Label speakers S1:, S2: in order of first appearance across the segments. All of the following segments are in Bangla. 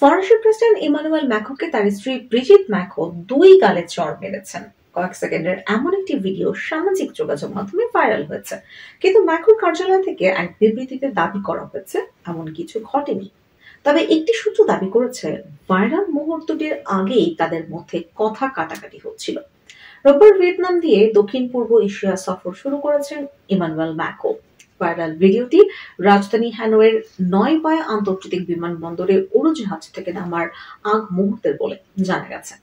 S1: ফরাসি প্রেসিডেন্ট ইমানুয়েল ম্যাক্রোকে তার স্ত্রী ব্রিজিট ম্যাক্রো 2 গালে চড় মেরেছেন। কয়েক সেকেন্ডের এমন একটি ভিডিও সামাজিক যোগাযোগ মাধ্যমে ভাইরাল হয়েছে, কিন্তু ম্যাক্রোর কার্যালয় থেকে এক বিবৃতিতে দাবি করা হয়েছে এমন কিছু ঘটেনি। তবে একটি সূত্র দাবি করেছে ভাইরাল মুহূর্তটির আগেই তাদের মধ্যে কথা কাটাকাটি হচ্ছিল। রোববার ভিয়েতনাম দিয়ে দক্ষিণ পূর্ব এশিয়া সফর শুরু করেছেন ইমানুয়েল ম্যাক্রো। ভাইরাল ভিডিওটি রাজধানী হ্যানয়ের নয়বায় আন্তর্জাতিক বিমানবন্দরে উড়োজাহাজ থেকে নামার আগ মুহূর্তের বলে জানা গেছে।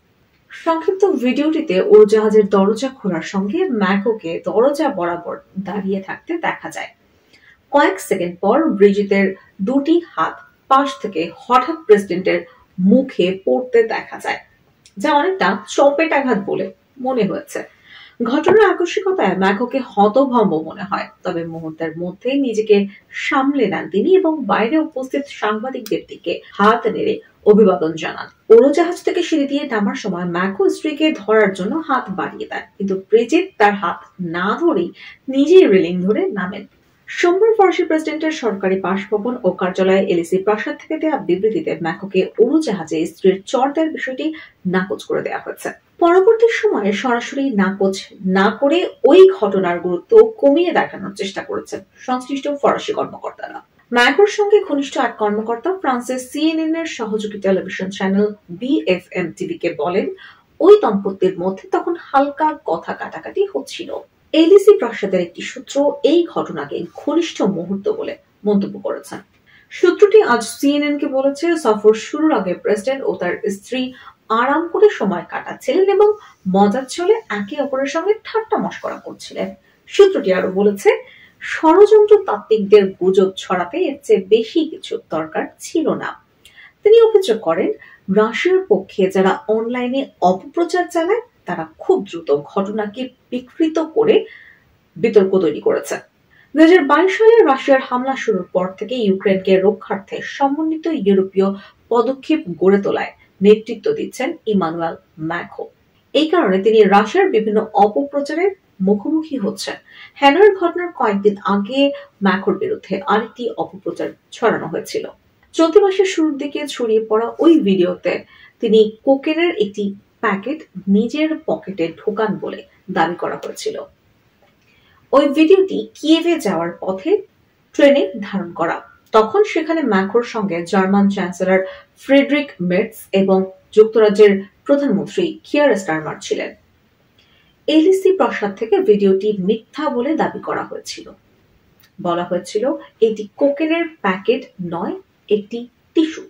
S1: সংক্ষিপ্ত ভিডিওটিতে উড়োজাহাজের দরজা খোলার সঙ্গে ম্যাক্রোকে দরজা বরাবর দাঁড়িয়ে থাকতে দেখা যায়। কয়েক সেকেন্ড পর ব্রিজিতের দুটি হাত পাশ থেকে হঠাৎ প্রেসিডেন্টের মুখে পড়তে দেখা যায়, যা অনেকটা চপেটাঘাত বলে মনে হয়েছে। ঘটনার আকস্মিকতায় ম্যাক্রোকে হতভম্ব মনে হয়, তবে মুহূর্তের মধ্যেই নিজেকে সামলে নেন তিনি এবং বাইরে উপস্থিত সাংবাদিকদের দিকে হাত নেড়ে অভিবাদন জানান। উড়োজাহাজ থেকে সিঁড়ি দিয়ে নামার সময় ম্যাক্রো স্ত্রীকে ধরার জন্য হাত বাড়িয়ে দেন, কিন্তু ব্রিজিট তার হাত না ধরেই নিজেই রেলিং ধরে নামেন। সোমবার ফরাসি প্রেসিডেন্টের সরকারি বাসভবন ও কার্যালয়ে এলিসি প্রাসাদ থেকে দেওয়া বিবৃতিতে ম্যাক্রোকে উড়োজাহাজে স্ত্রীর চড় দেওয়ার বিষয়টি নাকচ করে দেওয়া হয়েছে। পরবর্তী সময়ে সরাসরি নাকচ না করে ওই ঘটনার গুরুত্ব কমিয়ে দেখানোর চেষ্টা করেছেন সংশ্লিষ্ট ফরাসি কর্মকর্তারা। ম্যাক্রোর সঙ্গে ঘনিষ্ঠ এক কর্মকর্তা ফ্রান্সের সিএনএন এর সহযোগী টেলিভিশন চ্যানেল বিএফএম টিভিকে বলেন, ওই দম্পতির মধ্যে তখন হালকা কথা কাটাকাটি হচ্ছিল। এলিসি প্রাসাদের একটি সূত্র এই ঘটনাকে ঘনিষ্ঠ মুহূর্ত বলে মন্তব্য করেছেন। সূত্রটি আজ সিএনএন কে বলেছে, সফর শুরুর আগে প্রেসিডেন্ট ও তার স্ত্রী আরাম করে সময় কাটাচ্ছিলেন এবং মজার ছলে একে অপরের সঙ্গে ঠাট্টা মশকরা করছিলেন। সূত্রটি আরো বলেছে, ষড়যন্ত্র তাত্ত্বিকদের গুজব ছড়াতে এর চেয়ে বেশি কিছু দরকার ছিল না। তিনি অভিযোগ করেন, রাশিয়ার পক্ষে যারা অনলাইনে অপপ্রচার চালায় তারা খুব দ্রুত ঘটনাকে বিকৃত করে বিতর্ক তৈরি করেছে। 2022 সালে রাশিয়ার হামলা শুরুর পর থেকে ইউক্রেনকে রক্ষার্থে সমন্বিত ইউরোপীয় পদক্ষেপ গড়ে তোলায় নেতৃত্ব দিচ্ছেন ইমানুয়েল ম্যাক্রো। এই কারণে তিনি রাশিয়ার বিভিন্ন অপপ্রচারের মুখোমুখি হচ্ছেন। হ্যানয়ের ঘটনার কয়েকদিন আগে ম্যাক্রোর বিরুদ্ধে আরেকটি অপপ্রচার ছড়ানো হয়েছিল। চলতি মাসের শুরুর দিকে ছড়িয়ে পড়া ওই ভিডিওতে তিনি কোকেনের একটি প্যাকেট নিজের পকেটে ঢোকান বলে দাবি করা হয়েছিল। ওই ভিডিওটি কিয়েভে যাওয়ার পথে ট্রেনে ধারণ করা। তখন সেখানে ম্যাক্রোর সঙ্গে জার্মান চ্যান্সেলর ফ্রেডরিক মের্টস এবং যুক্তরাজ্যের প্রধানমন্ত্রী কিয়ার স্টারমার ছিলেন। এলিসি প্রাসাদ থেকে ভিডিওটি মিথ্যা বলে দাবি করা হয়েছিল। বলা হয়েছিল এটি কোকেনের প্যাকেট নয়, একটি টিস্যু।